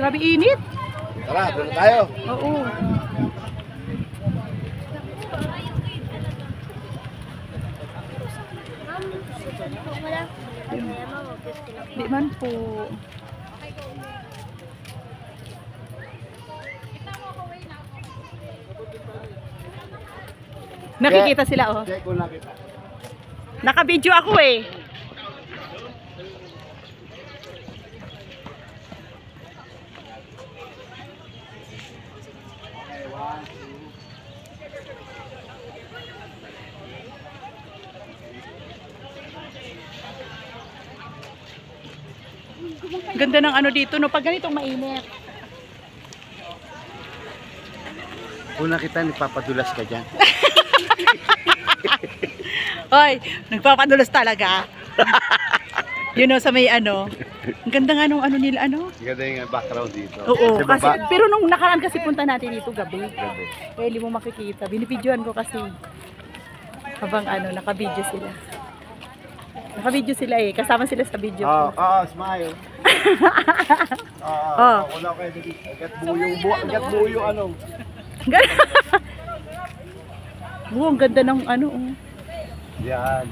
Grabe init. Tara, doon na tayo. Oo. Di man po. Nakikita sila oh. Check ko nakita. Naka-video ako eh. Ganda ng ano dito no pag ganitong mainit. Kung nakita, nagpapadulas ka dyan. Hoy, nagpapadulas talaga. You know, sa may ano. Ang ganda nga nung ano nila, ano? Ganda yung background dito. Oo, Sa kasi, baba. pero nung nakaraan kasi punta natin dito gabi. Gabi. Eh, hindi mo makikita. Binibidyoan ko kasi. Habang ano, naka-video sila. Naka-video sila eh. Kasama sila sa video ko. Smile. Oh. Wala kayo dito. Agat buo yung ano. Oo, ang ganda ng ano. Oh. Yan.